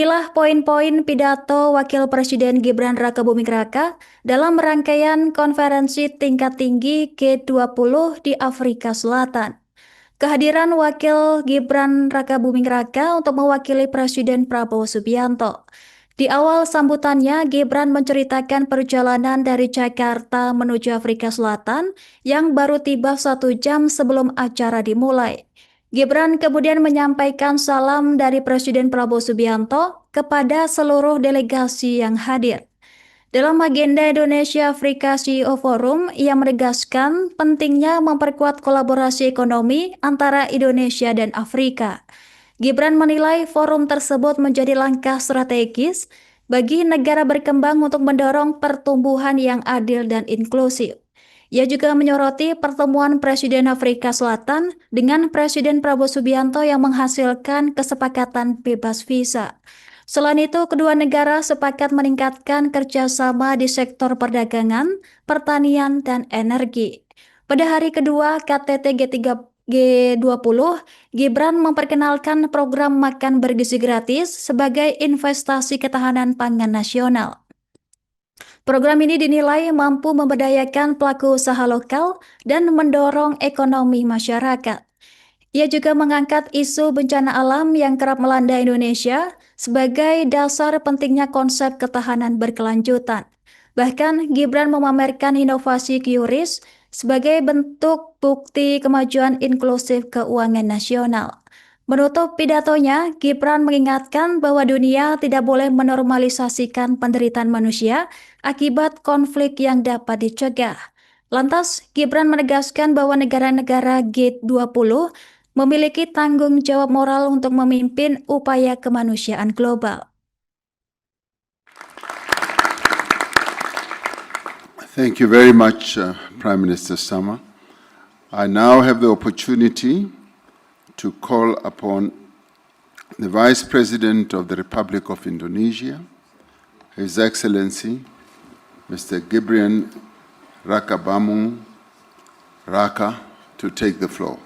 Inilah poin-poin pidato Wakil Presiden Gibran Rakabuming Raka dalam rangkaian konferensi tingkat tinggi G20 di Afrika Selatan. Kehadiran Wakil Gibran Rakabuming Raka untuk mewakili Presiden Prabowo Subianto. Di awal sambutannya, Gibran menceritakan perjalanan dari Jakarta menuju Afrika Selatan yang baru tiba 1 jam sebelum acara dimulai. Gibran kemudian menyampaikan salam dari Presiden Prabowo Subianto kepada seluruh delegasi yang hadir. Dalam agenda Indonesia Afrika CEO Forum, ia menegaskan pentingnya memperkuat kolaborasi ekonomi antara Indonesia dan Afrika. Gibran menilai forum tersebut menjadi langkah strategis bagi negara berkembang untuk mendorong pertumbuhan yang adil dan inklusif. Ia juga menyoroti pertemuan Presiden Afrika Selatan dengan Presiden Prabowo Subianto yang menghasilkan kesepakatan bebas visa. Selain itu, kedua negara sepakat meningkatkan kerjasama di sektor perdagangan, pertanian, dan energi. Pada hari kedua KTT G20, Gibran memperkenalkan program makan bergizi gratis sebagai investasi ketahanan pangan nasional. Program ini dinilai mampu memberdayakan pelaku usaha lokal dan mendorong ekonomi masyarakat. Ia juga mengangkat isu bencana alam yang kerap melanda Indonesia sebagai dasar pentingnya konsep ketahanan berkelanjutan. Bahkan Gibran memamerkan inovasi QRIS sebagai bentuk bukti kemajuan inklusif keuangan nasional. Menutup pidatonya, Gibran mengingatkan bahwa dunia tidak boleh menormalisasikan penderitaan manusia akibat konflik yang dapat dicegah. Lantas, Gibran menegaskan bahwa negara-negara G20 memiliki tanggung jawab moral untuk memimpin upaya kemanusiaan global. Thank you very much, Prime Minister Sama. I now have the opportunity to call upon the Vice President of the Republic of Indonesia, His Excellency, Mr. Gibran Rakabuming Raka, to take the floor.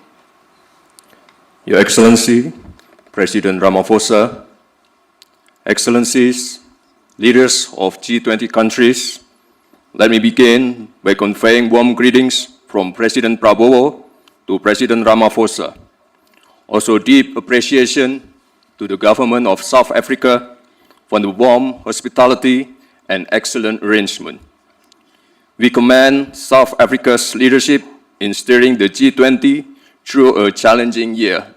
Your Excellency, President Ramaphosa, Excellencies, leaders of G20 countries, let me begin by conveying warm greetings from President Prabowo to President Ramaphosa. Also deep appreciation to the government of South Africa for the warm hospitality and excellent arrangement. We commend South Africa's leadership in steering the G20 through a challenging year.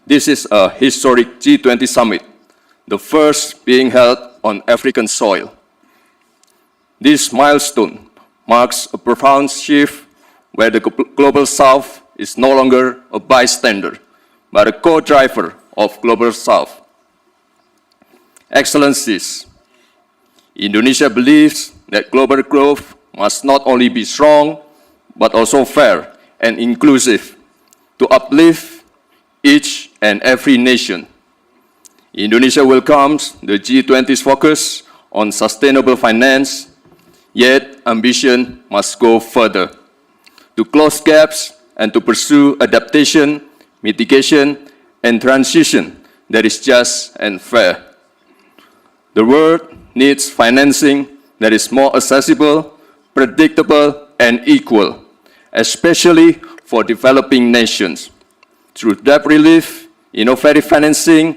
This is a historic G20 summit, the first being held on African soil. This milestone marks a profound shift where the Global South is no longer a bystander, but a co-driver of Global South. Excellencies, Indonesia believes that global growth must not only be strong, but also fair and inclusive to uplift each and every nation. Indonesia welcomes the G20's focus on sustainable finance, yet ambition must go further to close gaps and to pursue adaptation, mitigation, and transition that is just and fair. The world needs financing that is more accessible, predictable, and equal, especially for developing nations, through debt relief, innovative financing,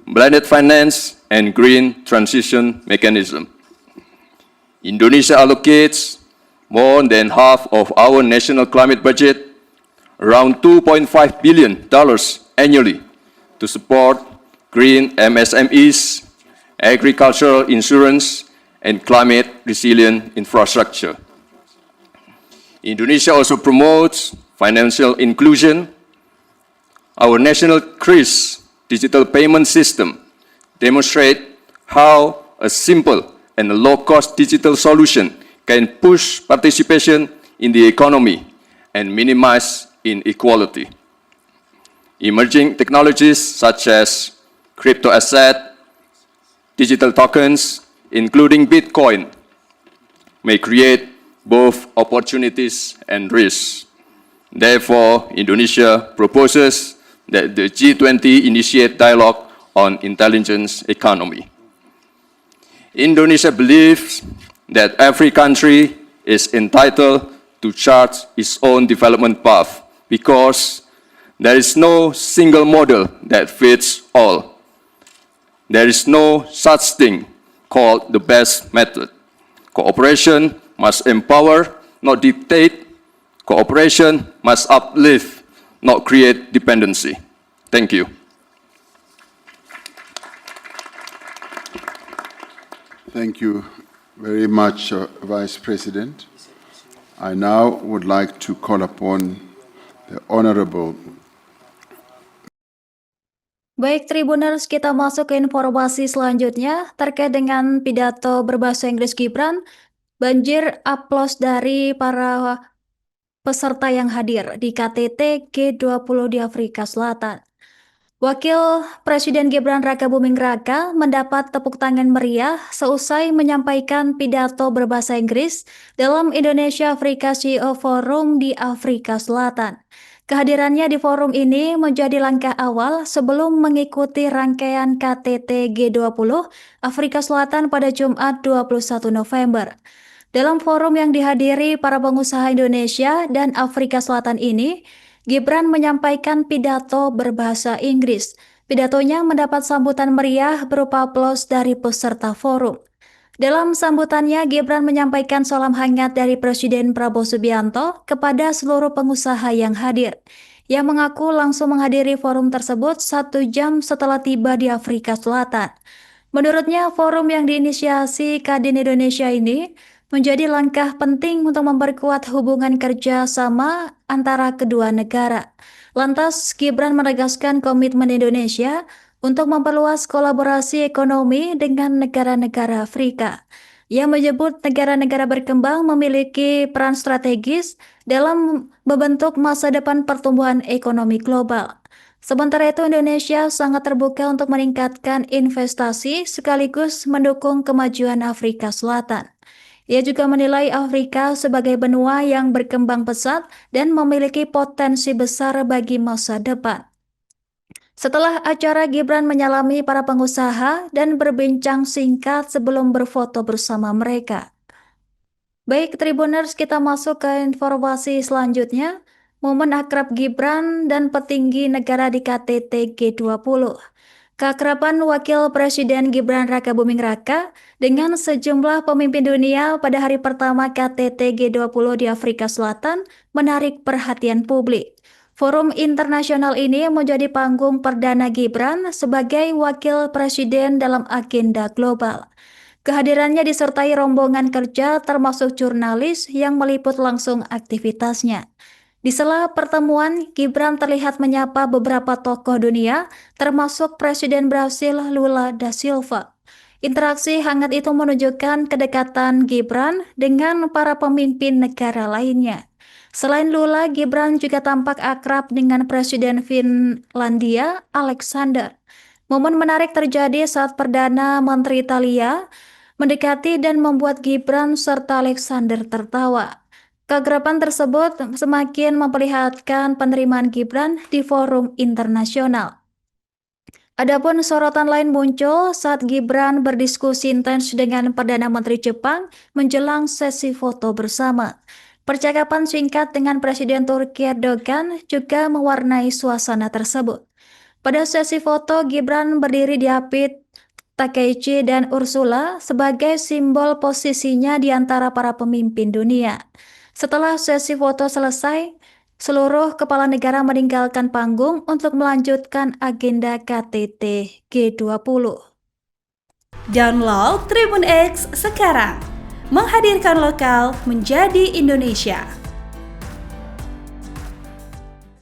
blended finance, and green transition mechanism. Indonesia allocates more than half of our national climate budget, around $2.5 billion annually, to support green MSMEs, agricultural insurance, and climate-resilient infrastructure. Indonesia also promotes financial inclusion. Our national CRIS digital payment system demonstrates how a simple and a low-cost digital solution can push participation in the economy and minimize inequality. Emerging technologies such as crypto asset, digital tokens, including Bitcoin, may create both opportunities and risks. Therefore, Indonesia proposes that the G20 initiate dialogue on intelligence economy. Indonesia believes that every country is entitled to chart its own development path because there is no single model that fits all. There is no such thing called the best method. Cooperation must empower, not dictate. Cooperation must uplift, not create dependency. Thank you. Thank you very much, Vice President. I now would like to call upon the Honorable. Baik, Tribuners, kita masuk ke informasi selanjutnya terkait dengan pidato berbahasa Inggris Gibran. Banjir aplaus dari para peserta yang hadir di KTT G20 di Afrika Selatan. Wakil Presiden Gibran Rakabuming Raka mendapat tepuk tangan meriah seusai menyampaikan pidato berbahasa Inggris dalam Indonesia Afrika CEO Forum di Afrika Selatan. Kehadirannya di forum ini menjadi langkah awal sebelum mengikuti rangkaian KTT G20 Afrika Selatan pada Jumat 21 November. Dalam forum yang dihadiri para pengusaha Indonesia dan Afrika Selatan ini, Gibran menyampaikan pidato berbahasa Inggris. Pidatonya mendapat sambutan meriah berupa aplaus dari peserta forum. Dalam sambutannya, Gibran menyampaikan salam hangat dari Presiden Prabowo Subianto kepada seluruh pengusaha yang hadir. Ia mengaku langsung menghadiri forum tersebut 1 jam setelah tiba di Afrika Selatan. Menurutnya, forum yang diinisiasi Kadin Indonesia ini menjadi langkah penting untuk memperkuat hubungan kerja sama antara kedua negara. Lantas, Gibran menegaskan komitmen Indonesia untuk memperluas kolaborasi ekonomi dengan negara-negara Afrika. Ia menyebut negara-negara berkembang memiliki peran strategis dalam membentuk masa depan pertumbuhan ekonomi global. Sementara itu, Indonesia sangat terbuka untuk meningkatkan investasi sekaligus mendukung kemajuan Afrika Selatan. Ia juga menilai Afrika sebagai benua yang berkembang pesat dan memiliki potensi besar bagi masa depan. Setelah acara, Gibran menyalami para pengusaha dan berbincang singkat sebelum berfoto bersama mereka. Baik, Tribuners, kita masuk ke informasi selanjutnya. Momen akrab Gibran dan petinggi negara di KTT G20. Keakraban Wakil Presiden Gibran Rakabuming Raka dengan sejumlah pemimpin dunia pada hari pertama KTT G20 di Afrika Selatan menarik perhatian publik. Forum internasional ini menjadi panggung perdana Gibran sebagai Wakil Presiden dalam agenda global. Kehadirannya disertai rombongan kerja termasuk jurnalis yang meliput langsung aktivitasnya. Di sela pertemuan, Gibran terlihat menyapa beberapa tokoh dunia, termasuk Presiden Brasil Lula da Silva. Interaksi hangat itu menunjukkan kedekatan Gibran dengan para pemimpin negara lainnya. Selain Lula, Gibran juga tampak akrab dengan Presiden Finlandia, Alexander. Momen menarik terjadi saat Perdana Menteri Italia mendekati dan membuat Gibran serta Alexander tertawa. Keakraban tersebut semakin memperlihatkan penerimaan Gibran di forum internasional. Adapun sorotan lain muncul saat Gibran berdiskusi intens dengan Perdana Menteri Jepang menjelang sesi foto bersama. Percakapan singkat dengan Presiden Turki Erdogan juga mewarnai suasana tersebut. Pada sesi foto, Gibran berdiri diapit Takeichi dan Ursula sebagai simbol posisinya di antara para pemimpin dunia. Setelah sesi foto selesai, seluruh kepala negara meninggalkan panggung untuk melanjutkan agenda KTT G20. Download Tribun X sekarang, menghadirkan lokal menjadi Indonesia.